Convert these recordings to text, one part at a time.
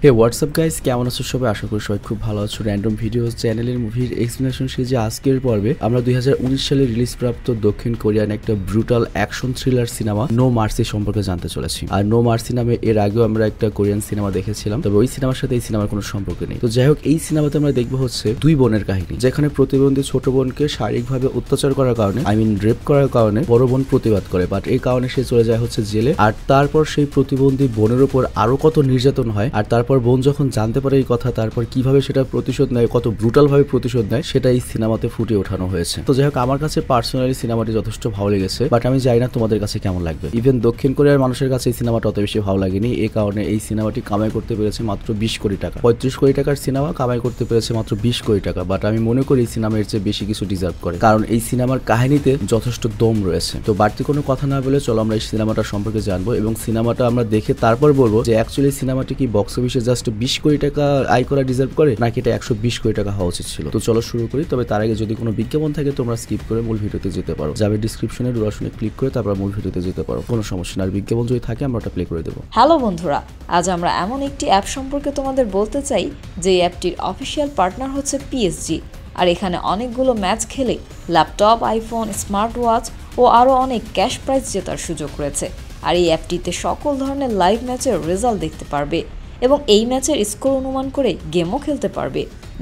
হে WhatsApp guys, কেমন আছো সবাই? আশা করি সবাই খুব ভালো আছো। র্যান্ডম ভিডিওস চ্যানেলের মুভির এক্সপ্লেনেশন সিরিজে আজকের পর্বে আমরা 2019 সালে রিলিজপ্রাপ্ত দক্ষিণ কোরিয়ান একটা ব্রুটাল অ্যাকশন থ্রিলার সিনেমা নো মার্সি সম্পর্কে জানতে চলেছি। আর নো মার্সি নামে এর আগেও আমরা একটা কোরিয়ান সিনেমা দেখেছিলাম, তবে ওই সিনেমার সাথে এই সিনেমার কোনো সম্পর্ক নেই। তো যাই হোক, এই সিনেমাতে আমরা দেখবো হচ্ছে দুই বোনের কাহিনী, যেখানে প্রতিবন্ধী ছোট বোনকে শারীরিকভাবে অত্যাচার করার কারণে রেপ করার কারণে বড় বোন প্রতিবাদ করে, বাট এই কারণে সে চলে যায় হচ্ছে জেলে। আর তারপর সেই প্রতিবন্ধী বোনের উপর আরো কত নির্যাতন হয়, আর তারপর বোন যখন জানতে পারে এই কথা, তারপর কিভাবে সেটা প্রতিশোধ নেয়, কত ব্রুটাল ভাবে প্রতিশোধ নেয়, সেটা এই সিনেমাতে ফুটে ওঠানো হয়েছে। তো যাই হোক, আমার কাছে পার্সোনালি সিনেমাটি যথেষ্ট ভালো লেগেছে, বাট আমি জানি না তোমাদের কাছে কেমন লাগবে। ইভেন দক্ষিণ কোরিয়ার মানুষের কাছে এই সিনেমাটা অত বেশি ভালো লাগেনি। এই কারণে এই সিনেমাটি কামাই করতে পেরেছে মাত্র 20 কোটি টাকা। 35 কোটি টাকার সিনেমা কামাই করতে পেরেছে মাত্র 20 কোটি টাকা, বাট আমি মনে করি এই সিনেমা এর চেয়ে বেশি কিছু ডিজার্ভ করে, কারণ এই সিনেমার কাহিনীতে যথেষ্ট দম রয়েছে। তো বাড়তি কোনো কথা না বলে চলো আমরা এই সিনেমাটা সম্পর্কে জানবো, এবং সিনেমাটা আমরা দেখে তারপর বলবো যে অ্যাকচুয়ালি সিনেমাটি কি বক্স অফিসে জাস্ট 20 কোটি টাকা আয় করা ডিজার্ভ করে, নাকি এটা 120 কোটি টাকা হওয়া উচিত ছিল। তো চলো শুরু করি। তবে তার আগে যদি কোনো বিজ্ঞাপন থাকে তোমরা স্কিপ করে মূল ভিডিওতে যেতে পারো, যাবে ডিসক্রিপশনে ডুরাশনে ক্লিক করে তারপর মূল ভিডিওতে যেতে পারো, কোনো সমস্যা না। আর বিজ্ঞাপন যদি থাকে আমরা ওটা প্লে করে দেবো। হ্যালো বন্ধুরা, আজ আমরা এমন একটি অ্যাপ সম্পর্কে তোমাদের বলতে চাই যে অ্যাপটির অফিসিয়াল পার্টনার হচ্ছে পিএসজি। আর এখানে অনেকগুলো ম্যাচ খেলে ল্যাপটপ, আইফোন, স্মার্ট ওয়াচ ও আরও অনেক ক্যাশ প্রাইজ জেতার সুযোগ রয়েছে। আর এই অ্যাপটিতে সকল ধরনের লাইভ ম্যাচের রেজাল্ট দেখতে পারবে এবং এই ম্যাচের স্কোর অনুমান করে গেমও খেলতে পারবে,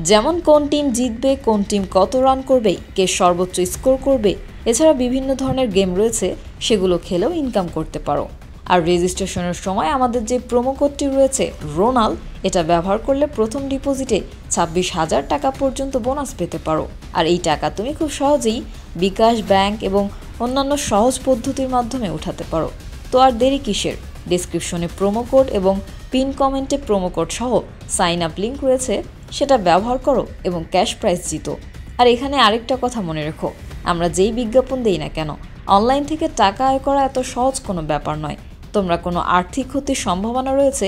যেমন কোন টিম জিতবে, কোন টিম কত রান করবে, কে সর্বোচ্চ স্কোর করবে। এছাড়া বিভিন্ন ধরনের গেম রয়েছে, সেগুলো খেলেও ইনকাম করতে পারো। আর রেজিস্ট্রেশনের সময় আমাদের যে প্রোমো কোডটি রয়েছে রোনাল, এটা ব্যবহার করলে প্রথম ডিপোজিটে 26,000 টাকা পর্যন্ত বোনাস পেতে পারো। আর এই টাকা তুমি খুব সহজেই বিকাশ, ব্যাংক এবং অন্যান্য সহজ পদ্ধতির মাধ্যমে উঠাতে পারো। তো আর দেরি কিসের? ডেসক্রিপশনে প্রোমো কোড এবং পিন কমেন্টে প্রোমো কোড সহ সাইন আপ লিঙ্ক রয়েছে, সেটা ব্যবহার করো এবং ক্যাশ প্রাইজ জিতো। আর এখানে আরেকটা কথা মনে রেখো, আমরা যেই বিজ্ঞাপন দেই না কেন, অনলাইন থেকে টাকা আয় করা এত সহজ কোনো ব্যাপার নয়। তোমরা কোনো আর্থিক ক্ষতির সম্ভাবনা রয়েছে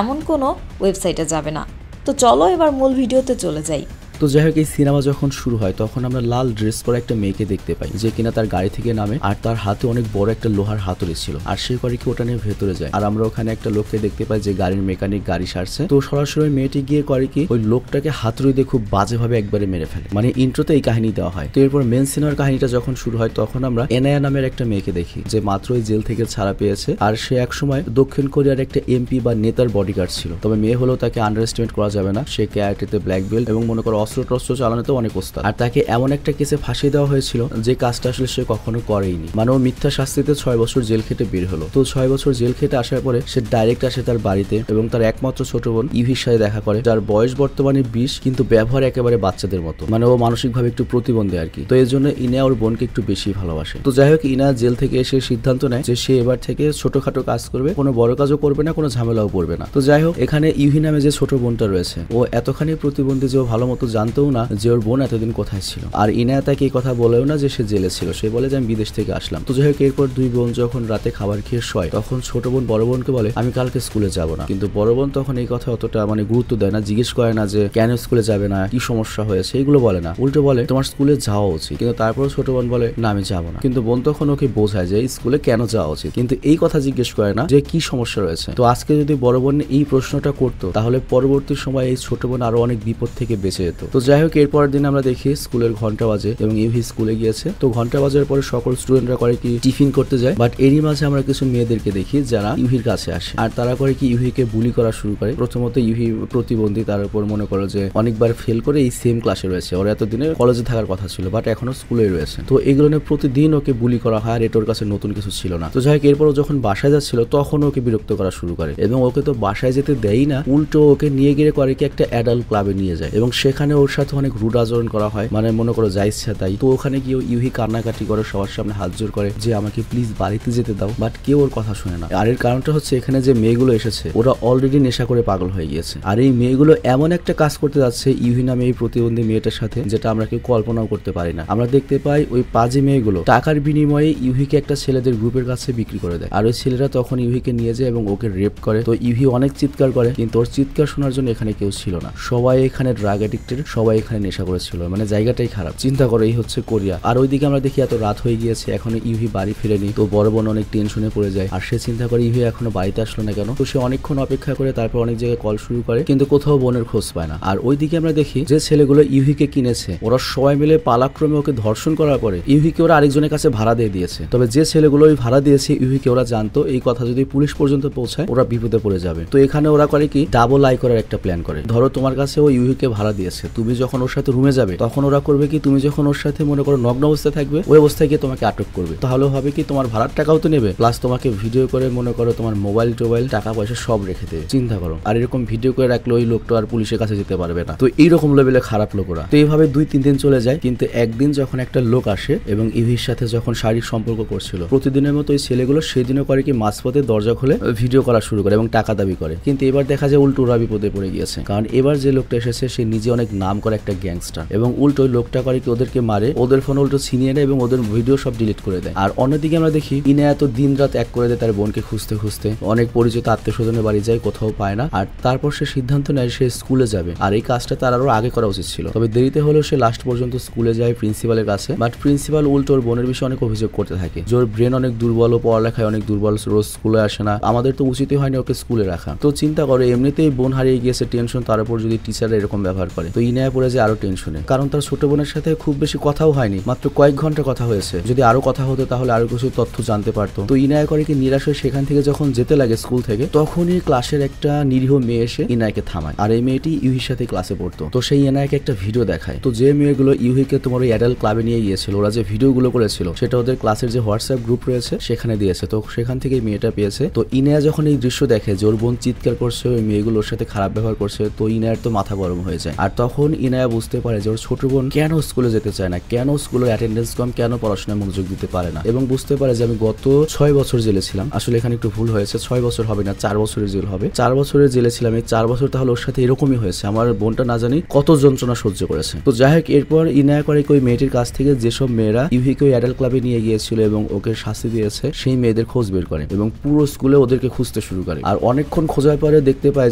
এমন কোনো ওয়েবসাইটে যাবে না। তো চলো এবার মূল ভিডিওতে চলে যাই। তো যাই হোক, এই সিনেমা যখন শুরু হয় তখন আমরা লাল ড্রেস পরে একটা মেয়েকে দেখতে পাই, যে কিনা তার গাড়ি থেকে নামে, আর তার হাতে অনেক বড় একটা লোহার হাতুড়ি ছিল, আর সে করে কি ওটা নিয়ে ভেতরে যায়। আর আমরা ওখানে একটা লোককে দেখতে পাই যে গাড়ির মেকানিক গাড়ি সারছে। তো সরাসরি মেয়েটি গিয়ে করে কি ওই লোকটাকে হাতুড়ি দিয়ে খুব বাজেভাবে একবারে মেরে ফেলে। মানে ইন্ট্রোতে এই কাহিনী দেওয়া হয়। তো এরপর মেন সিনেমার কাহিনীটা যখন শুরু হয় তখন আমরা এনায়া নামের একটা মেয়েকে দেখি, যে মাত্র ওই জেল থেকে ছাড়া পেয়েছে, আর সে একসময় দক্ষিণ কোরিয়ার একটা এমপি বা নেতার বডিগার্ড ছিল। তবে মেয়ে হলেও তাকে আন্ডার এস্টিমেট করা যাবে না। সে ক্যারাটেতে ব্ল্যাক বেল্ট এবং মনে করো অস্ত্র টস্ত্র চালানো অনেক ওস্তাদ। আর তাকে এমন একটা কেসে ফাঁসিয়ে দেওয়া হয়েছিল যে কাজটা আসলে সে কখনো করেইনি। মানে ও মিথ্যা শাস্তিতে 6 বছর জেল খেটে বের হলো। তো 6 বছর জেল খেটে আসার পরে সে ডাইরেক্ট আসে তার বাড়িতে, এবং তার একমাত্র ছোট বোন ইভির সাথে দেখা করে, যার বয়স বর্তমানে 20, কিন্তু ব্যবহার একেবারে বাচ্চাদের মতো। মানে ও মানসিকভাবে একটু প্রতিবন্ধী আর কি। তো এর জন্য ইনা ওর বোনকে একটু বেশি ভালোবাসে। তো যাই হোক, ইনা জেল থেকে এসে সিদ্ধান্ত নেয় যে সে এবার থেকে ছোটখাটো কাজ করবে, কোনো বড় কাজও করবে না, কোনো ঝামেলাও করবে না। তো যাই হোক, এখানে ইভি নামে যে ছোট বোনটা রয়েছে, ও এতখানি প্রতিবন্ধী যে ও ভালো মতো জানতেও না যে ওর বোন এতদিন কোথায় ছিল। আর ইনা তাকে এই কথা বলেও না যে সে জেলে ছিল, সে বলে যে আমি বিদেশ থেকে আসলাম। তো যাই হোক, এরপর দুই বোন যখন রাতে খাবার খেয়ে শয়, তখন ছোট বোন বড় বোনকে বলে আমি কালকে স্কুলে যাব না। কিন্তু বড় বোন তখন এই কথা অতটা গুরুত্ব দেয় না, জিজ্ঞেস করে না যে কেন স্কুলে যাবে না, কি সমস্যা হয়েছে, এগুলো বলে না। উল্টো বলে তোমার স্কুলে যাওয়া উচিত। কিন্তু তারপর ছোট বোন বলে না আমি যাবো না। কিন্তু বোন তখন ওকে বোঝায় যে স্কুলে কেন যাওয়া উচিত, কিন্তু এই কথা জিজ্ঞেস করে না যে কি সমস্যা রয়েছে। তো আজকে যদি বড় বোন এই প্রশ্নটা করতো, তাহলে পরবর্তী সময় এই ছোট বোন আরো অনেক বিপদ থেকে বেঁচে যেত। তো যাই হোক, এরপরের দিন আমরা দেখি স্কুলের ঘন্টা বাজে এবং ইভি স্কুলে গিয়েছে। তো ঘন্টা বাজার পরে সকল স্টুডেন্টরা করে কি টিফিন করতে যায়, বাট এরই মাঝে আমরা কিছু মেয়েদেরকে দেখি যারা ইভির কাছে আসে, আর তারা করে কি ইভিকে বুলি করা শুরু করে। প্রথমত ইভি প্রতিবন্ধী, তার উপর মনে করো যে অনেকবার ফেল করে এই সেম ক্লাসে রয়েছে, ওর এতদিনে কলেজে থাকার কথা ছিল বাট এখনো স্কুলে রয়েছে। তো এগুলো নিয়ে প্রতিদিন ওকে বুলি করা হয়, আর এটা ওর কাছে নতুন কিছু ছিল না। তো যাই হোক, এরপর যখন বাসায় যাচ্ছিল তখন ওকে বিরক্ত করা শুরু করে, এবং ওকে তো বাসায় যেতে দেয় না, উল্টো ওকে নিয়ে গিয়ে করে কি একটা অ্যাডাল্ট ক্লাবে নিয়ে যায়, এবং সেখানে ওর সাথে অনেক রুড আচরণ করা হয়। মানে মনে করো যা ইচ্ছা তাই। তো ওখানে গিয়ে ইউহি কান্নাকাটি করে, সবার সামনে হাত জোর করে যে আমাকে প্লিজ বাড়িতে যেতে দাও, বাট কেউ ওর কথা শুনে না। আর এর কারণটা হচ্ছে এখানে যে মেয়েগুলো এসেছে ওরা অলরেডি নেশা করে পাগল হয়ে গিয়েছে, আর এই মেয়েগুলো এমন একটা কাজ করতে যাচ্ছে ইউহি নামে এই প্রতিবন্ধী মেয়েটার সাথে, যেটা আমরা কেউ কল্পনাও করতে পারি না। আমরা দেখতে পাই ওই পাজি মেয়েগুলো টাকার বিনিময়ে ইউহিকে একটা ছেলেদের গ্রুপের কাছে বিক্রি করে দেয়, আর ওই ছেলেরা তখন ইউহিকে নিয়ে যায় এবং ওকে রেপ করে। তো ইউহি অনেক চিৎকার করে, কিন্তু ওর চিৎকার শোনার জন্য এখানে কেউ ছিল না, সবাই এখানে ড্রাগ অ্যাডিক্টের সবাই এখানে নেশা করেছিল, মানে জায়গাটাই খারাপ। চিন্তা করো, এই হচ্ছে কোরিয়া। আর ওইদিকে আমরা দেখি এত রাত হয়ে গিয়েছে, এখনো ইউহি বাড়ি ফিরেনি। তো বড় বোন অনেক টেনশনে পড়ে যায়, আর সে চিন্তা করে ইউহি এখনো বাড়িতে আসলো না কেন। তো সে অনেকক্ষণ অপেক্ষা করে তারপর অনেক জায়গায় কল শুরু করে, কিন্তু কোথাও বোনের খোঁজ পায় না। আর ওইদিকে আমরা দেখি যে ছেলেগুলো ইউহিকে কিনেছে, ওরা সবাই মিলে পালাক্রমে ওকে ধর্ষণ করার পরে ইউহিকে ওরা আরেকজনের কাছে ভাড়া দিয়ে দিয়েছে। তবে যে ছেলেগুলো ওই ভাড়া দিয়েছে ইউহিকে, ওরা জানতো এই কথা যদি পুলিশ পর্যন্ত পৌঁছায় ওরা বিপদে পড়ে যাবে। তো এখানে ওরা করে কি, ডাবল আই করার একটা প্ল্যান করে। ধরো তোমার কাছে ও ইউহিকে ভাড়া দিয়েছে, তুমি যখন ওর সাথে রুমে যাবে তখন ওরা করবে কি, তুমি যখন ওর সাথে মনে করো নগ্ন অবস্থায় থাকবে, ওই অবস্থায় গিয়ে তোমাকে আটক করবে। তাহলে হবে কি, তোমার ভাড়ার টাকাও তো নেবে, প্লাস তোমাকে ভিডিও করে মনে করো তোমার মোবাইল টোবাইল টাকা পয়সা সব রেখে দেবে। চিন্তা করো, আর এরকম ভিডিও করে রাখলে ওই লোকটা আর পুলিশের কাছে যেতে পারবে না। তো এইরকম লেভেলে খারাপ লোক ওরা। তো এইভাবে 2-3 দিন চলে যায়, কিন্তু একদিন যখন একটা লোক আসে এবং ইভির সাথে যখন শারীরিক সম্পর্ক করছিল প্রতিদিনের মতো ওই ছেলেগুলো সেদিনও করে কি, মাঝপথে দরজা খুলে ভিডিও করা শুরু করে এবং টাকা দাবি করে। কিন্তু এবার দেখা যায় উল্টো ওরা বিপদে পড়ে গিয়েছে, কারণ এবার যে লোকটা এসেছে সে নিজে অনেক নাম করে একটা গ্যাংস্টার, এবং উল্টো ওই লোকটা করে কি, ওদেরকে মারে, ওদের ফোন উল্টো ছিনিয়ে নেয় এবং ওদের ভিডিও সব ডিলিট করে দেয়। আর অন্যদিকে আমরা দেখি ইনা এত দিন রাত এক করে দেয় তার বোনকে খুঁজতে খুঁজতে, অনেক পরিচিত আত্মীয় স্বজনের বাড়ি যায়, কোথাও পায় না। আর তারপর সে সিদ্ধান্ত নেয় সে স্কুলে যাবে, আর এই কাজটা তার আরো আগে করা উচিত ছিল। তবে দেরিতে হলেও সে লাস্ট পর্যন্ত স্কুলে যায় প্রিন্সিপালের কাছে। বাট প্রিন্সিপাল উল্টো ওর বোনের বিষয়ে অনেক অভিযোগ করতে থাকে যে ওর ব্রেন অনেক দুর্বল, ও পড়ালেখায় অনেক দুর্বল, রোজ স্কুলে আসে না, আমাদের তো উচিতই হয়নি ওকে স্কুলে রাখা। তো চিন্তা করে, এমনিতেই বোন হারিয়ে গিয়েছে, টেনশন, তার উপর যদি টিচাররা এরকম ব্যবহার করে, তো ইনায়া পড়ে যায় আরো টেনশনে, কারণ তার ছোট বোনের সাথে খুব বেশি কথাও হয়নি, মাত্র কয়েক ঘন্টা কথা হয়েছে। যদি আরো কথা হতো তাহলে আরো কিছু তথ্য জানতে পারতো। তো ইনায়া করে কি, নিরাশ হয়ে সেখান থেকে যখন যেতে লাগে স্কুল থেকে, তখনই ক্লাসের একটা নিরীহ মেয়ে এসে ইনায়াকে থামায়। আর এই মেয়েটি ইউহির সাথে ক্লাসে পড়তো। তো সেই ইনায়াকে একটা ভিডিও দেখায়। তো যে মেয়েগুলো ইউহিকে তোমার ওই অ্যাডাল্ট ক্লাবে নিয়ে গিয়েছিল, ওরা যে ভিডিওগুলো করেছিল সেটা ওদের ক্লাসের যে হোয়াটসঅ্যাপ গ্রুপ রয়েছে সেখানে দিয়েছে। তো সেখান থেকে মেয়েটা পেয়েছে। তো ইনায়া যখন এই দৃশ্য দেখে যে ওর বোন চিৎকার করছে, ওই মেয়েগুলোর সাথে খারাপ ব্যবহার করছে, তো ইনায়ার তো মাথা গরম হয়ে যায়। আর তখন ইনায়া বুঝতে পারে যে ওর ছোট বোন কেন স্কুলে যেতে চায় না, কেন স্কুলের অ্যাটেন্ডেন্স কম, কেন পড়াশোনায় মনোযোগ দিতে পারে না, এবং বুঝতে পারে যে আমি গত 6 বছর জেলে ছিলাম। আসলে এখানে একটু ভুল হয়েছে, 6 বছর হবে না, 4 বছরের জেল হবে। 4 বছরের জেলে ছিলাম, এই 4 বছর তাহলে ওর সাথে এরকমই হয়েছে, আমার বোনটা না জানি কত যন্ত্রণা সহ্য করেছে। তো যাই হোক, এরপর ইনায়া করে ওই মেয়েটির কাছ থেকে যেসব মেয়েরা ইউহিকে ওই অ্যাডাল্ট ক্লাবে নিয়ে গিয়েছিল এবং ওকে শাস্তি দিয়েছে সেই মেয়েদের খোঁজ বের করে এবং পুরো স্কুলে ওদেরকে খুঁজতে শুরু করে। আর অনেকক্ষণ খোঁজার পরে দেখতে পায়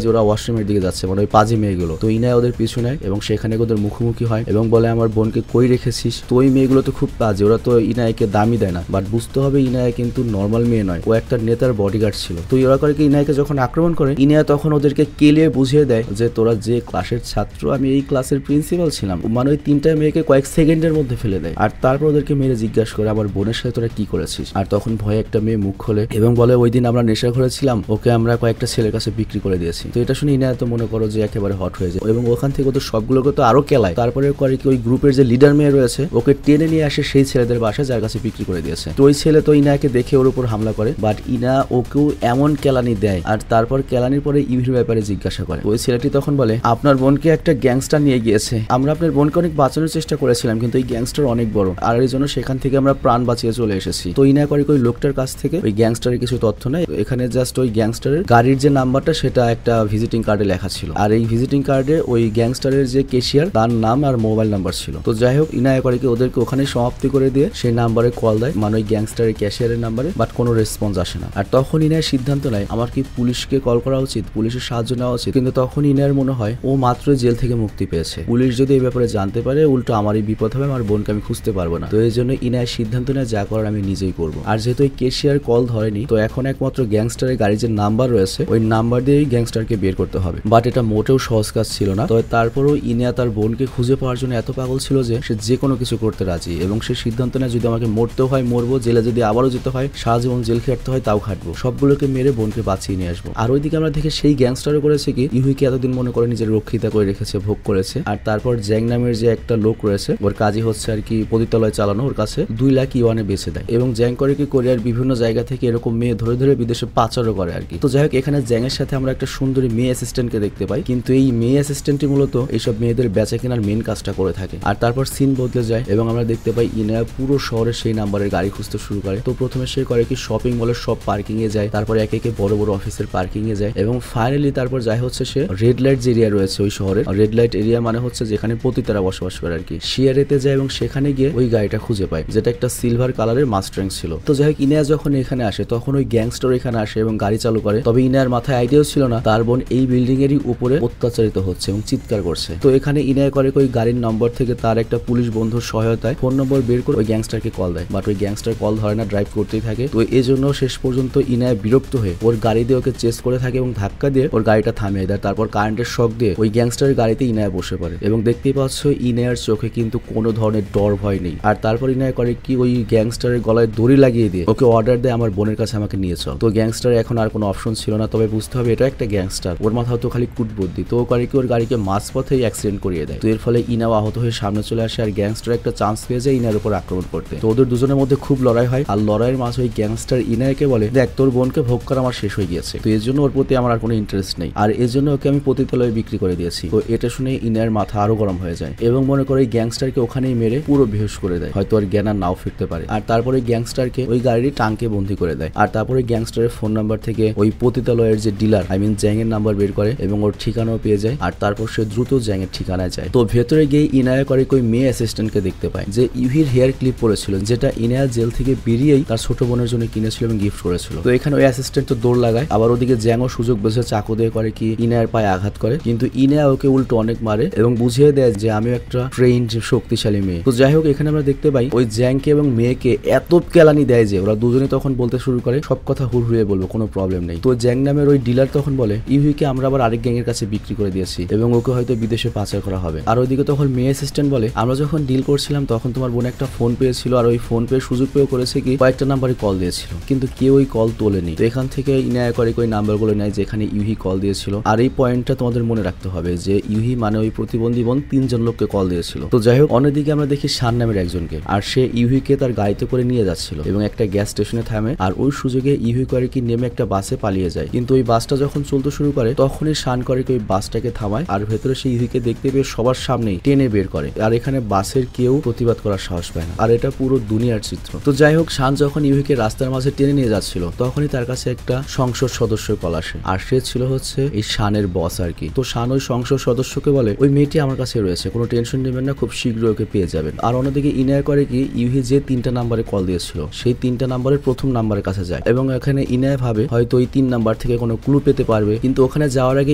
যে ওরা ওয়াশরুমের দিকে যাচ্ছে, মানে ওই পাজি মেয়েগুলো। তো ইনায়া ওদের পিছু নেয় এবং সেখানে ওদের মুখোমুখি হয় এবং বলে, আমার বোনকে কই রেখেছিস? তো ওই মেয়েগুলো তো খুব বাজে, ওরা তো ইনায়াকে দামই দেয় না। বাট বুঝতে হবে ইনায়া কিন্তু নর্মাল মেয়ে নয়, ও একটা নেতার বডিগার্ড ছিল। তো ওরা করে কি, ইনায়াকে যখন আক্রমণ করে ইনায়া তখন ওদেরকে কেলিয়ে বুঝিয়ে দেয় যে তোরা যে ক্লাসের ছাত্র, আমি এই ক্লাসের প্রিন্সিপাল ছিলাম। মানে ওই 3টা মেয়েকে কয়েক সেকেন্ডের মধ্যে ফেলে দেয়। আর তারপর ওদেরকে মেরে জিজ্ঞাসা করে, আমার বোনের সাথে তোরা কি করেছিস? আর তখন ভয়ে একটা মেয়ে মুখ খোলে এবং বলে, ওই দিন আমরা নেশা করেছিলাম, ওকে আমরা কয়েকটা ছেলের কাছে বিক্রি করে দিয়েছি। তো এটা শুনে ইনায়া তো মনে করো যে একেবারে হট হয়ে যায় এবং ওখান থেকে ওদের সবগুলোকে তো আরো কেলায়। তারপরে করে কি, ওই গ্রুপের যে লিডার মেয়ে রয়েছে ওকে টেনে নিয়ে আসে সেই ছেলেদের বাসায় যার কাছে বিক্রি করে দিয়েছে। তো ওই ছেলে তো ইনায়াকে দেখে ওর উপর হামলা করে, বাট ইনা ওকেও এমন কেলানি দেয়। আর তারপর কেলানির পরে ইভির ব্যাপারে জিজ্ঞাসা করে। ওই ছেলেটি তখন বলে, আপনার বোনকে একটা গ্যাংস্টার নিয়ে গিয়েছে, আমরা আপনার বোনকে অনেক বাঁচানোর চেষ্টা করেছিলাম, কিন্তু এই গ্যাংস্টার অনেক বড়, আর এর জন্য সেখান থেকে আমরা প্রাণ বাঁচিয়ে চলে এসেছি। তো ইনা করে ওই লোকটার কাছ থেকে ওই গ্যাংস্টারের কিছু তথ্য নেয়। এখানে জাস্ট ওই গ্যাংস্টারের গাড়ির যে নাম্বারটা সেটা একটা ভিজিটিং কার্ডে লেখা ছিল, আর এই ভিজিটিং কার্ডে ওই গ্যাংস্টারের যে কেশিয়ার তার নাম আর মোবাইল নাম্বার ছিল। তো যাই হোক, ইনা করে কি ওদেরকে ওখানে সমাপ্তি করে দিয়ে সেই নাম্বারে কল দেয়, মানে ওই গ্যাংস্টারের ক্যাশিয়ারের নাম্বারে, বাট কোনো রেসপন্স আসে না। আর তখন ইনার সিদ্ধান্ত নেয়, আমার কি পুলিশকে কল করা উচিত, পুলিশের সাহায্য নেওয়া উচিত। কিন্তু তখন ইনার মনে হয় ও মাত্র জেল থেকে মুক্তি পেয়েছে, পুলিশ যদি এই ব্যাপারে জানতে পারে উল্টো আমারই বিপদ হবে, আমার বোনকে আমি খুঁজতে পারবো না। তো এই জন্য ইনার সিদ্ধান্ত নেয় যা করার আমি নিজেই করবো। আর যেহেতু ওই কেশিয়ার কল ধরেনি, তো এখন একমাত্র গ্যাংস্টারের গাড়ির যে নাম্বার রয়েছে ওই নাম্বার দিয়েই গ্যাংস্টারকে বের করতে হবে। বাট এটা মোটেও সহজ কাজ ছিল না। তবে তারপরও ইনিয়া তার বোনকে খুঁজে পাওয়ার জন্য এত পাগল ছিল যে সে যে কোনো কিছু করতে রাজি, এবং সে সিদ্ধান্ত নেয় যদি আমাকে মরতেও হয় মরবো, জেলে যদি আবারও যেতে হয়, সারা জীবন জেল খাটতে হয় তাও খাটবো, সবগুলোকে মেরে বোনকে বাঁচিয়ে নিয়ে আসবো। আর ওইদিকে আমরা দেখি সেই গ্যাংস্টারও করেছে কি, ইহুইকে এতদিন মনে করে নিজের রক্ষিতা করে রেখেছে, ভোগ করেছে। আর তারপর জ্যাং নামের যে একটা লোক রয়েছে ওর কাজই হচ্ছে আর কি পতিতালয় চালানো, ওর কাছে 2 লাখ ইওয়ানে বেচে দেয়। এবং জ্যাং করে কি কোরিয়ার বিভিন্ন জায়গা থেকে এরকম মেয়ে ধরে ধরে বিদেশে পাচারও করে আর কি। তো যাই হোক, এখানে জ্যাং এর সাথে আমরা একটা সুন্দরী মেয়ে অ্যাসিস্ট্যান্টকে দেখতে পাই, কিন্তু এই মেয়ে অ্যাসিস্ট্যান্টটি মূলত এইসব মেয়েদের বেচা কেনার মেন কাজটা করে থাকে। আর তারপর সিন বদলে যায় এবং আমরা দেখতে পাই ইনা পুরো শহরে সেই নাম্বারের গাড়ি খুঁজতে শুরু করে। তো প্রথমে সে করে কি শপিং মলের সব পার্কিং এ যায়, তারপর একে একে বড় বড় অফিসের পার্কিং এ যায়, এবং ফাইনালি তারপর যাই হচ্ছে সে রেড লাইট যে এরিয়া রয়েছে ওই শহরে, রেড লাইট এরিয়া মানে হচ্ছে যেখানে পতিতারা বসবাস করে আর কি, শিয়ারেতে যায় এবং সেখানে গিয়ে ওই গাড়িটা খুঁজে পায় যেটা একটা সিলভার কালারের মাস্টারিং ছিল। তো যাই হোক, ইনা যখন এখানে আসে তখন ওই গ্যাংস্টার এখানে আসে এবং গাড়ি চালু করে। তবে ইনার মাথায় আইডিয়াও ছিল না তার বোন এই বিল্ডিং এরই উপরে অত্যাচারিত হচ্ছে এবং চিৎকার করছে, তো এখানে ইনায়া করে ওই গাড়ির নম্বর থেকে তার একটা পুলিশ বন্ধুর সহায়তায় ফোন নম্বর বের করে ওই গ্যাংস্টারকে কল দেয়, বাট ওই গ্যাংস্টার কল ধরে না, ড্রাইভ করতেই থাকে। তো এই জন্য শেষ পর্যন্ত ইনায়া বিরক্ত হয়ে ওর গাড়ি দিয়ে ওকে চেস করে থাকে এবং ধাক্কা দিয়ে ওর গাড়িটা থামিয়ে দেয়। তারপর কারেন্টের শক দিয়ে ওই গ্যাংস্টারের গাড়িতে ইনায়া বসে পড়ে এবং দেখতেই পাচ্ছ ইনায়ার চোখে কিন্তু কোনো ধরনের ডর ভয় নেই। আর তারপর ইনায়া করে কি ওই গ্যাংস্টারের গলায় দড়ি লাগিয়ে দিয়ে ওকে অর্ডার দেয় আমার বোনের কাছে আমাকে নিয়ে চল। তো গ্যাংস্টার এখন আর কোনো অপশন ছিল না, তবে বুঝতে হবে এটা একটা গ্যাংস্টার, ওর মাথাও তো খালি কুটবুদ্ধি। তো ও করে কি ওর গাড়িকে মাঝপথেই অ্যাক্সিডেন্ট করিয়ে দেয়। তো এর ফলে ইনাও আহত হয়ে সামনে চলে আসে আর গ্যাংস্টার একটা চান্স পেয়ে যায় ইনার উপর আক্রমণ করতে। তো ওদের দুজনের মধ্যে খুব লড়াই হয় আর লড়াইয়ের মাঝে ওই গ্যাংস্টার ইনায়কে বলে দেখ তোর বোনকে ভোগ করা আমার শেষ হয়ে গিয়েছে, তো এর জন্য ওর প্রতি আমার আর কোনো ইন্টারেস্ট নেই, আর এর জন্য ওকে আমি পতিতালয়ে বিক্রি করে দিয়েছি। তো এটা শুনে ইনায়ের মাথা আরো গরম হয়ে যায় এবং মনে করে ওই গ্যাংস্টারকে ওখানেই মেরে পুরো বেহুশ করে দেয়, হয়তো আর জ্ঞান আর নাও ফিরতে পারে। আর তারপরে গ্যাংস্টারকে ওই গাড়ির টাঙ্কে বন্দি করে দেয়। আর তারপরে গ্যাংস্টারের ফোন নাম্বার থেকে ওই পতিতালয়ের যে ডিলার জ্যাং এর নাম্বার বের করে এবং ওর ঠিকানাও পেয়ে যায়। আর তারপর সে দ্রুত জ্যাং এর ঠিকানায় যায়। তো ভেতরে গিয়ে ইনায়া করে ওই মেয়ে অ্যাসিস্ট্যান্টকে দেখতে পায় যে ইভির হেয়ার ক্লিপ পরেছিল, যেটা ইনায়া জেল থেকে বেরিয়েই তার ছোট বোনের জন্য কিনেছিল এবং গিফট করেছিল। তো এখানে ওই অ্যাসিস্ট্যান্ট তো দৌড় লাগায়, আবার ওদিকে জ্যাংও সুযোগ বেছে চাকু দিয়ে করে কি ইনায়ার পায়ে আঘাত করে, কিন্তু ইনায়া ওকে উল্টো অনেক মারে এবং বুঝিয়ে দেয় যে আমিও একটা ট্রেন্ড শক্তিশালী মেয়ে। তো যাই হোক এখানে আমরা দেখতে পাই ওই জ্যাংকে এবং মেয়েকে এত কেলানি দেয় যে ওরা দুজনে তখন বলতে শুরু করে সব কথা হুড়হুড়িয়ে বলবো, কোনো প্রবলেম নেই। তো জ্যাং নামের ওই ডিলার তখন বলে ইভিকে আমরা আবার আরেক গ্যাংয়ের কাছে বিক্রি করে দিয়েছি এবং ওকে হয়তো বিদেশে পাচার করা হবে। আর ওইদিকে তখন মেয়ে অ্যাসিস্ট্যান্ট বলে আমরা যখন ডিল করছিলাম তখন তোমার বোন একটা ফোন পেয়েছিল, আর ওই ফোন পেয়ে সুযোগ পেয়েও করেছে কি কয়েকটা নাম্বারে কল দিয়েছিল, কিন্তু কেউ ওই কল তোলেনি। তো এখান থেকে ইনায়া করে ওই নাম্বারগুলো নেয় যেখানে ইউহি কল দিয়েছিল। আর এই পয়েন্টটা তোমাদের মনে রাখতে হবে যে ইউহি মানে ওই প্রতিবন্ধী বোন 3 জন লোককে কল দিয়েছিল। তো যাই হোক অন্যদিকে আমরা দেখি শান নামের একজনকে, আর সে ইউহিকে তার গাড়িতে করে নিয়ে যাচ্ছিল এবং একটা গ্যাস স্টেশনে থামে। আর ওই সুযোগে ইউহি করে কি নেমে একটা বাসে পালিয়ে যায়, কিন্তু ওই বাসটা যখন চলতে শুরু করে তখনই শান করে ওই বাসটাকে থামায় আর ভেতরে সেই ইউহিকে দেখতে পেয়ে সবার সামনেই টেনে বের করে। আর এখানে বাসের কেউ প্রতিবাদ করার সাহস পায় না, আর এটা পুরো দুনিয়ার চিত্র। তো যাই হোক শান যখন ইউহিকে রাস্তার মাঝে টেনে নিয়ে যাচ্ছিল তখনই তার কাছে একটা সংসদ সদস্যের কল আসে, আর সে ছিল হচ্ছে এই শানের বস আর কি। তো শান ওই সংসদ সদস্যকে বলে ওই মেয়েটি আমার কাছে রয়েছে, কোনো টেনশন নেবেন না, খুব শীঘ্রই ওকে পেয়ে যাবেন। আর অন্যদিকে ইনায়া করে কি ইউহি যে 3টা নাম্বারে কল দিয়েছিল সেই 3টা নাম্বারের প্রথম নাম্বারের কাছে যায় এবং এখানে ইনায়া ভাবে হয়তো ওই 3 নাম্বার থেকে কোনো ক্লু পেতে পারবে, কিন্তু ওখানে যাওয়ার আগে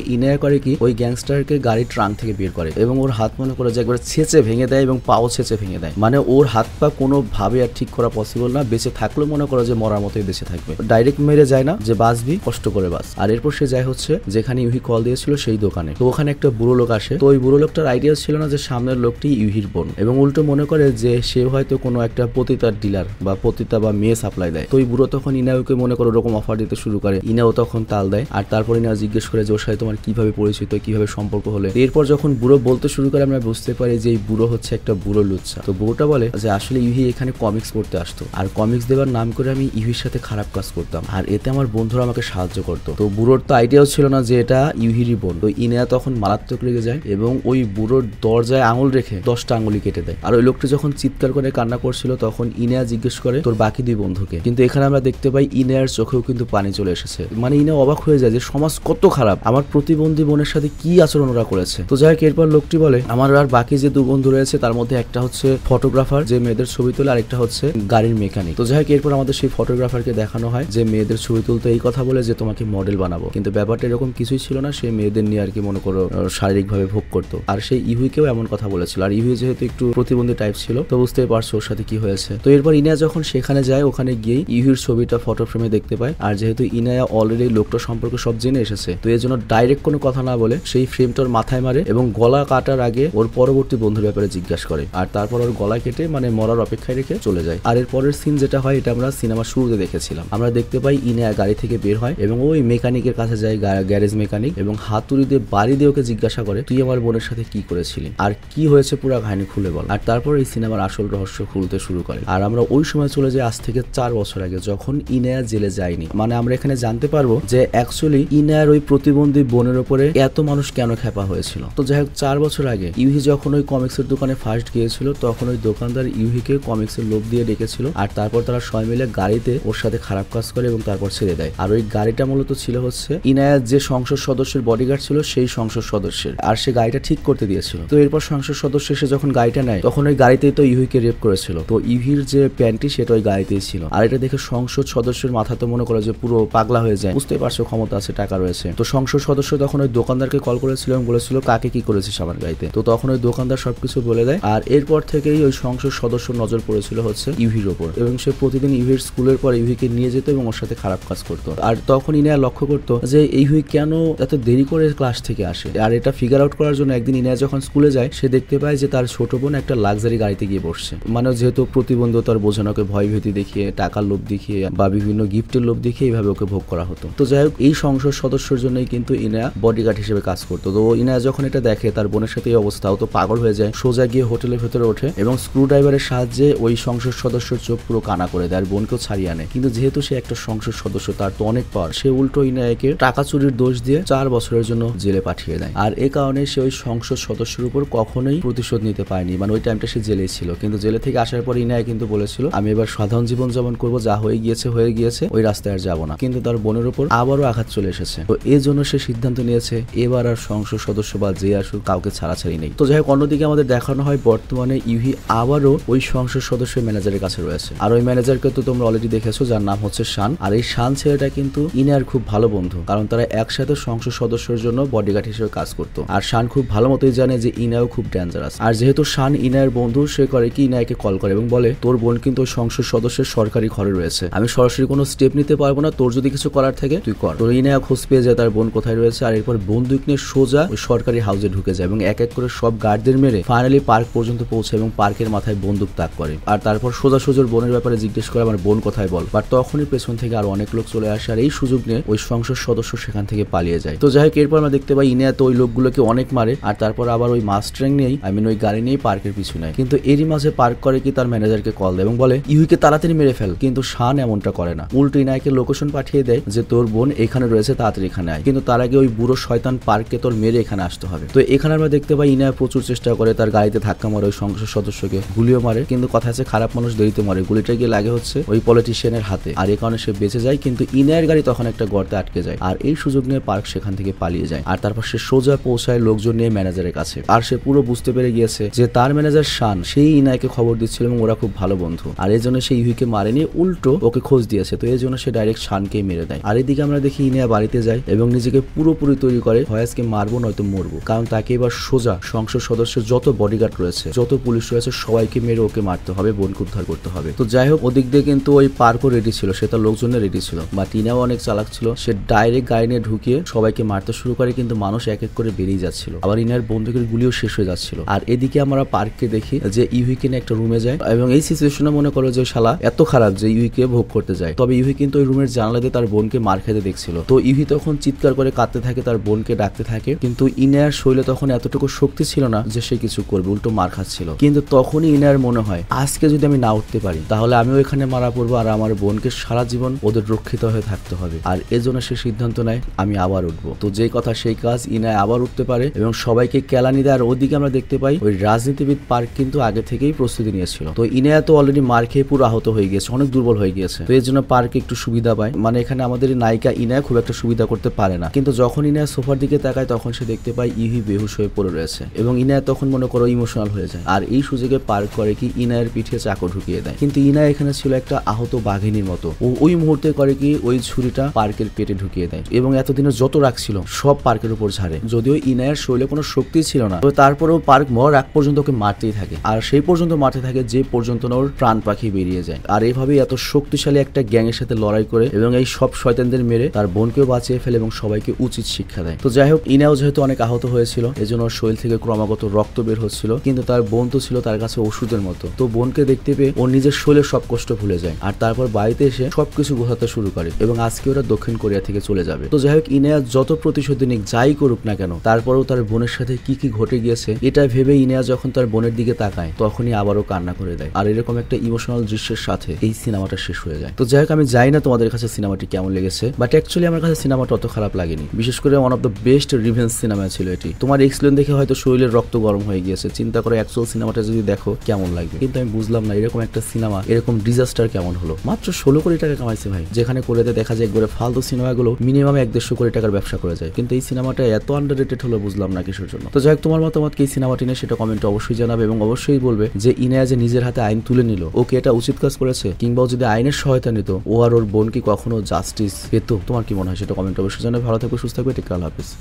ইনায়া করে কি ওই গ্যাংস্টারকে গাড়ির ট্রাঙ্ক থেকে বের করে এবং ওর হাত মনে করে যে একবার ছেঁচে ভেঙে দেয় এবং পাও ছেঁচে ভেঙে দেয়। মানে ওর হাত পা কোনো ভাবে আর ঠিক করা পসিবল না, বেঁচে থাকলেও মনে করো যে মরার মতোই বেঁচে থাকবে, ডাইরেক্ট মেরে যায় না যে বাঁচবি কষ্ট করে বাস। আর এরপর সে যায় হচ্ছে যেখানে ইউহি কল দিয়েছিল সেই দোকানে। তো ওখানে একটা বুড়ো লোক আসে। তো ওই বুড়ো লোকটার আইডিয়া ছিল না যে সামনের লোকটি ইউহির বোন, এবং উল্টো মনে করে যে সে হয়তো কোনো একটা পতিতার ডিলার বা পতিতা বা মেয়ে সাপ্লাই দেয়। তো ওই বুড়ো তখন ইনাওকে মনে করে ওরকম অফার দিতে শুরু করে, ইনাও তখন তাল দেয়। আর তারপর ইনাও জিজ্ঞেস করে যে ওর সাথে তোমার কিভাবে পরিচিত, কিভাবে সম্পর্ক হলে। এরপর যখন বুড়ো বলতে শুরু করে আমরা বুঝতে পারি যে এই বুড়ো হচ্ছে একটা বুড়ো লুচ্চা। তো বুড়োটা বলে যে আসলে ইউহি এখানে কমিক্স পড়তে আসতো, আর কমিক্স দেওয়ার নাম করে আমি ইউহির সাথে খারাপ কাজ করতাম, আর এতে আমার বন্ধুরা আমাকে সাহায্য করতো। তো বুড়োর তো আইডিয়াও ছিল না যে এটা ইউহিরই বোন। তো ইনায়া তখন মারাত্মক লেগে যায় এবং ওই বুড়োর দরজায় আঙুল রেখে 10টা আঙুলি কেটে দেয়। আর ওই লোকটি যখন চিৎকার করে কান্না করছিল তখন ইনায়া জিজ্ঞেস করে তোর বাকি 2 বন্ধুকে, কিন্তু এখানে আমরা দেখতে পাই ইনায়ার চোখেও কিন্তু পানি চলে এসেছে। মানে ইনায়া অবাক হয়ে যায় যে সমাজ কত খারাপ, আমার প্রতিবন্ধী বোনের সাথে কি আচরণ ওরা করেছে। তো যাই হোক এরপর লোকটি বলে আমার আর বাকি যে 2 বন্ধু রয়েছে তার মধ্যে একটা হচ্ছে ফটোগ্রাফার যে মেয়েদের ছবি তোলে, আর একটা হচ্ছে গাড়ির মেকানিক। তো যাই হোক এরপর আমাদের সেই ফটোগ্রাফারকে দেখানো হয় যে মেয়েদের ছবি তুলতে এই কথা বলে যে তোমাকে মডেল বানাবো, কিন্তু ব্যাপারটা এরকম কিছুই ছিল না। সেই মেয়েদের নিয়ে আর কি মনে করো শারীরিকভাবে ভোগ করতো, আর সেই ইহুইকেও এমন কথা বলেছিল। আর ইহুই যেহেতু একটু প্রতিবন্ধী টাইপ ছিল তো বুঝতেই পারছো ওর সাথে কি হয়েছে। তো এরপর ইনায়া যখন সেখানে যায় ওখানে গিয়ে ইহুইর ছবিটা ফটো ফ্রেমে দেখতে পায়, আর যেহেতু ইনায়া অলরেডি লোকটা সম্পর্কে সব জেনে এসেছে তো এর জন্য ডাইরেক্ট কোনো কথা না বলে সেই ফ্রেমটার মাথায় মারে এবং গলা কাটার আগে ওর পরবর্তী বন্ধুর ব্যাপারে জিজ্ঞাসা করে, আর তারপর ওর গলা কেটে মানে মরার অপেক্ষায় রেখে চলে যায়। আর এর পরের সিন যেটা হয় এটা আমরা সিনেমা শুরুতে দেখেছিলাম। আমরা দেখতে পাই ইনায়া গাড়ি থেকে বের হয় এবং ওই মেকানিকের কাছে যায়, গ্যারেজ মেকানিক, এবং হাতুড়ি দিয়ে বাড়ি দিয়ে ওকে জিজ্ঞাসা করে তুই আমার বোনের সাথে কি করেছিলি আর কি হয়েছে পুরো কাহিনী খুলে বল। আর তারপর এই সিনেমার আসল রহস্য খুলতে শুরু করে। আর আমরা ওই সময় চলে যাই আজ থেকে 4 বছর আগে যখন ইনায়া জেলে যায়নি। মানে আমরা এখানে জানতে পারবো যে অ্যাকচুয়ালি ইনায়ার ওই প্রতিবন্ধী বোনের উপরে এত মানুষ কেন খেপা হয়েছিল। তো যাই হোক 4 বছর আগে ইউহি যখন ওই কমিক্সের দোকানে ফার্স্ট গিয়েছিল তখন ওই দোকানদার ইউহিকে কমিক্সের লোভ দিয়ে ডেকেছিল, আর তারপর তারা সবাই মিলে গাড়িতে ওর সাথে খারাপ কাজ করে এবং তারপর ছেড়ে দেয়। আর ওই গাড়িটা মূলত ছিল হচ্ছে ইনায়ার যে সংসদ সদস্যের বডিগার্ড ছিল সেই সংসদ সদস্যের, আর সে গাড়িটা ঠিক করতে দিয়েছিল। তো এরপর সংসদ সদস্য এসে যখন গাড়িটা নেয় তখন ওই গাড়িতেই তো ইউহিকে রেপ করেছিল। তো ইউহির যে প্যান্টটি সেটা ওই গাড়িতেই ছিল। আর এটা দেখে সংসদ সদস্যের মাথা তো মনে করে যে পুরো পাগলা হয়ে যায়, বুঝতে পারছো ক্ষমতা আছে, টাকা রয়েছে। তো সংসদ সদস্য তখন ওই দোকানদারকে কল করেছিল এবং বলেছিল কাকে কি করেছিস আমার গাড়িতে। তো তখন ওই দোকানদার সবকিছু বলে দেয়। আর এরপর থেকেই ওই সংসদ সদস্য নজর পড়েছিল হচ্ছে ইভির ওপর, এবং সে প্রতিদিন ইভির স্কুলের পর ইভিকে নিয়ে যেত এবং ওর সাথে খারাপ কাজ করতো। আর তখন ইনায়া লক্ষ্য করতো যে ইভি কেন এত দেরি করে ক্লাস থেকে আসে। আর এটা ফিগার আউট করার জন্য একদিন ইনায়া যখন স্কুলে যায়, সে দেখতে পায় যে তার ছোট বোন একটা লাক্সারি গাড়িতে গিয়ে বসছে। মানে যেহেতু প্রতিবন্ধতার বোঝানোকে ভয় ভীতি দেখিয়ে, টাকার লোভ দেখিয়ে বা বিভিন্ন গিফটের লোভ দেখিয়ে এইভাবে ওকে ভোগ করা হতো। তো যাই হোক, এই সংসদ সদস্যের জন্যই কিন্তু ইনায়া বডিগার্ড হিসেবে কাজ করতো। তো ইনায়া যখন এটা দেখে তার বোনের সাথে এই অবস্থা, ও তো পাগল হয়ে যায়, সোজা গিয়ে হোটেলের ভেতরে ওঠে এবং স্ক্রু ড্রাইভারের সাহায্যে ওই সংসদ সদস্যের চোখ পুরো কানা করে দেয় আর বোনকেও ছাড়িয়ে আনে। কিন্তু যেহেতু সে একটা সংসদ সদস্য, তার তো অনেক পাওয়ার, সে উল্টো ইনায়াকে টাকা চুরির দোষ দিয়ে 4 বছরের জন্য জেলে পাঠিয়ে দেয়। আর এ কারণে সে ওই সংসদ সদস্যের উপর কখনোই প্রতিশোধ নিতে পারেনি। মানে ওই টাইমটা সে জেলে ছিল, কিন্তু জেলে থেকে আসার পর ইনায়া কিন্তু বলেছিল আমি এবার সাধারণ জীবন যাপন করবো, যা হয়ে গিয়েছে ওই রাস্তায় আর যাবো না। কিন্তু তার বোনের উপর আবারও আঘাত চলে এসেছে। তো এই জন্য সে সিদ্ধান্ত নিয়েছে এবার আর সংসদ সদস্য বা যে আসুক কাউকে ছাড়াছাড়ি নেই। তো যাই হোক, অন্যদিকে আমাদের দেখানো হয় বর্তমানে ইভি আবারও ওই সংসদ সদস্যের ম্যানেজারের কাছে রয়েছে। আর ওই ম্যানেজারকে তো তোমরা অলরেডি দেখেছো, যার নাম হচ্ছে শান। আর এই শান ছেলেটা কিন্তু ইনায়ার খুব ভালো বন্ধু, কারণ তারা একসাথে সংসদ সদস্যের জন্য বডিগার্ড হিসেবে কাজ করতো। আর শান খুব ভালো মতোই জানে যে ইনায়াও খুব ডেঞ্জারাস। আর যেহেতু শান ইনায়ের বন্ধু, সে করে কি ইনায়াকে কল করে এবং বলে তোর বোন কিন্তু ওই সংসদ সদস্যের সরকারি ঘরে রয়েছে, আমি সরাসরি কোনো স্টেপ নিতে পারবো না, তোর যদি কিছু করার থাকে তুই কর। তো ইনায়া খোঁজ পেয়ে যায় তার বোন কোথায় রয়েছে। আর এরপর বন্দুক নিয়ে সোজা ওই সরকারি হাউসে ঢুকে যায় এবং এক এক করে সব গার্ডদের মেরে ফাইনালি পার্ক পর্যন্ত পৌঁছে এবং পার্কের মাথায় বন্দুক তাক করে। আর তারপর সোজা বোনের ব্যাপারে জিজ্ঞেস করে আমার বোন কোথায় বল। বাট তখনই পেছন থেকে আর অনেক লোক চলে আসে আর এই সুযোগ নিয়ে ওই সংসদ সদস্য সেখান থেকে পালিয়ে যায়। তো যাই হোক, এরপর আমরা দেখতে পাই ইনায়া তো ওই লোকগুলোকে অনেক মারে আর তারপর আবার ওই মাস্টারিং নিয়েই ওই গাড়ি নিয়েই পার্কের পিছু নেয়। কিন্তু এরই মাঝে পার্ক করে কি তার ম্যানেজারকে কল দেয় এবং বলে ইউকে তাড়াতাড়ি মেরে ফেল। কিন্তু শান এমনটা করে না, উল্টো ইনায়াকে লোকেশন পাঠিয়ে দেয় যে তোর বোন এখানে রয়েছে, তাড়াতাড়ি এখানে আয়, কিন্তু তার আগে ওই বুড়ো শয়তান পার্ককে তোর মেরে এখানে আসতে হবে। তো এখানে আমরা দেখতে পাই ইনায়া প্রচুর চেষ্টা করে, তার গাড়িতে ধাক্কা মারে, ওই সংসদ সদস্যকে গুলিও মারে, কিন্তু কথা আছে খারাপ মানুষ দেরিতে মারে, গুলিটা গিয়ে লাগে হচ্ছে ওই পলিটিশিয়ানের হাতে। আর এই কারণে সে বেঁচে যায়, কিন্তু ইনায়ের গাড়ি তখন একটা গর্তে আটকে যায়। আর এই সুযোগ নিয়ে পার্ক সেখান থেকে পালিয়ে যায়। আর তারপর সে সোজা পৌঁছায় লোকজন নিয়ে ম্যানেজারের কাছে। আর সে পুরো বুঝতে পেরে গিয়েছে যে তার ম্যানেজার শান সেই ইনায়কে খবর দিচ্ছিল এবং ওরা খুব ভালো বন্ধু। আর এই জন্য সে ইউহিকে মারেনি, উল্টো ওকে খোঁজ দিয়েছে। তো এই জন্য সে ডাইরেক্ট শানকেই মেরে দেয়। আর এদিকে আমরা দেখি ইনায়া বাড়িতে যায় এবং নিজেকে পুরোপুরি তৈরি করে ফয়াজকে মারবো নয়তো মরবো, কারণ তাকে এবার সোজা সংসদ সদস্যের যত বডিগার্ড রয়েছে, যত পুলিশ রয়েছে সবাইকে মেরে ওকে মারতে হবে, বোনকে উদ্ধার করতে হবে। তো যাই হোক, ওদিক দিয়ে কিন্তু ওই পার্কও রেডি ছিল, সে তার লোকজনের রেডি ছিল, বাট ইনাও অনেক চালাক ছিল। সে ডাইরেক্ট গাড়ি নিয়ে ঢুকিয়ে সবাইকে মারতে শুরু করে, কিন্তু মানুষ এক এক করে বেরিয়ে যাচ্ছিল। আবার ইনার বন্দুকের গুলিও শেষ হয়ে যাচ্ছিল। আর এদিকে আমরা পার্ককে দেখি যে ইউহিকে নিয়ে একটা রুমে যায় এবং এই সিচুয়েশনে মনে করো যে শালা এত খারাপ যে ইউহিকে ভোগ করতে যায়। তবে ইউহি কিন্তু ওই রুমের জানালা দিয়ে তার বোনকে মার খেতে দেখছিল। তো ইউহি তখন চিৎকার করে কাঁদতে থাকে, তার বোনকে ডাকতে থাকে, কিন্তু ইনার শরীরে তখন এতটুকু শক্তি ছিল না যে সে কিছু করবে, উল্টো মার খাচ্ছিল। কিন্তু তখনই ইনার মনে হয় আজকে যদি আমি না উঠতে পারি তাহলে আমিও এখানে মারা পড়বো আর আমার বোনকে সারা জীবন ওদের রক্ষিত হয়ে থাকতে হবে। আর এজন্য সে সিদ্ধান্ত নেয় আমি আবার উঠবো। তো যেই কথা সেই কাজ, ইনায় আবার উঠতে পারে এবং সবাইকে কেলানি দেয়। আর ওদিকে আমরা দেখতে পাই ওই রাজনীতিবিদ পার্ক কিন্তু আগে থেকেই প্রস্তুতি নিয়েছিল। তো ইনায়া তো অলরেডি মার খেয়ে পুরো আহত হয়ে গিয়েছে, অনেক দুর্বল হয়ে গিয়েছে। তো এর জন্য পার্ক একটু সুবিধা পায়, মানে এখানে আমাদের নায়িকা ইনায়া খুব একটা সুবিধা করতে পারে না। কিন্তু যখন ইনায়া সোফার দিকে তাকায় তখন সে দেখতে পায় ইহি বেহুশ হয়ে পড়ে রয়েছে এবং ইনায়া তখন মনে করো ইমোশনাল হয়ে যায়। আর এই সুযোগে পার্ক করে কি ইনায়ের পিঠে চাকু ঢুকিয়ে দেয়, কিন্তু ইনায়া এখানে ছিল একটা আহত বাঘিনীর মতো। ও ওই মুহূর্তে করে কি ওই ছুরিটা পার্কের পেটে ঢুকিয়ে দেয় এবং এতদিনের যত রাগ ছিল সব পার্কের উপর ঝাড়ে। যদিও ইনায়ের শরীরে কোনো শক্তি ছিল না, তবে তারপরেও পার্ক মরার আগ পর্যন্ত ওকে মারতেই থাকে। আর সেই পর্যন্ত মারতে থাকে যে পর্যন্ত ওর প্রাণ পাখি বেরিয়ে যায়। আর এইভাবেই এত শক্তিশালী একটা গ্যাং এর সাথে লড়াই করে এবং এই সব শয়তানদের মেরে তার বোনকেও বাঁচিয়ে ফেলে এবং সবাইকে উচিত শিক্ষা দেয়। তো যাই হোক, ইনাও যেহেতু অনেক আহত হয়েছিল এজন্য ওর শরীর থেকে ক্রমাগত রক্ত বের হচ্ছিল, কিন্তু তার বোন তো ছিল তার কাছে ওষুধের মতো। তো বোনকে দেখতে পেয়ে ওর নিজের শরীরের সব কষ্ট ভুলে যায় আর তারপর বাড়িতে এসে সবকিছু গোছাতে শুরু করে এবং আজকে ওরা দক্ষিণ কোরিয়া থেকে চলে যাবে। তো যাই হোক, ইনায়া যত প্রতিশোধ নিক যাই করুক না কেন, তারপরেও তার বোনের সাথে কি কি ঘটে গিয়েছে এটা ভেবে ইনায়া যখন তার বোনের দিকে তাকায় তখনই আবারও কান্না করে দেয়। আর এরকম একটা ইমোশনাল দৃশ্যের সাথে এই সিনেমাটা শেষ হয়ে যায়। তো যাই হোক, আমি জানি না তোমাদের কাছে সিনেমাটি কেমন লেগেছে, বাট অ্যাকচুয়ালি আমার কাছে সিনেমাটা অত খারাপ লাগেনি। বিশেষ করে one of the best revenge cinema ছিল এটি। তোমার এক্সপ্লেন দেখে হয়তো শরীরের রক্ত গরম হয়ে গিয়েছে, চিন্তা করে অ্যাকচুয়াল সিনেমাটা যদি দেখো কেমন লাগবে। কিন্তু আমি বুঝলাম না এরকম একটা সিনেমা এরকম ডিজাস্টার কেমন হলো। মাত্র 16 কোটি টাকা কামাইছে ভাই, যেখানে কোরিয়াতে দেখা যায় একবারে ফালতু সিনেমাগুলো মিনিমাম 150 কোটি টাকার ব্যবসা করে যায়, কিন্তু এই সিনেমাটা এত আন্ডাররেটেড হলো বুঝলাম না কিসের জন্য। তো যাই হোক, তোমার মতামত কি এই সিনেমাটি নিয়ে সেটা কমেন্টে অবশ্যই জানাবে এবং অবশ্যই বলবে যে ইনায়া যে নিজের হাতে আইন তুলে নিল ওকে এটা উচিত কাজ করেছে, কিংবা যদি আইনের সহায়তা নিত ও আর ওর বোন কি কখনো জাস্টিস পেত? তোমার কি মনে হয় সেটা কমেন্টে অবশ্যই জানাবে। ভালো থাকবে, সুস্থ থাকবে, টেক কেয়ার, আল্লাহ হাফেজ।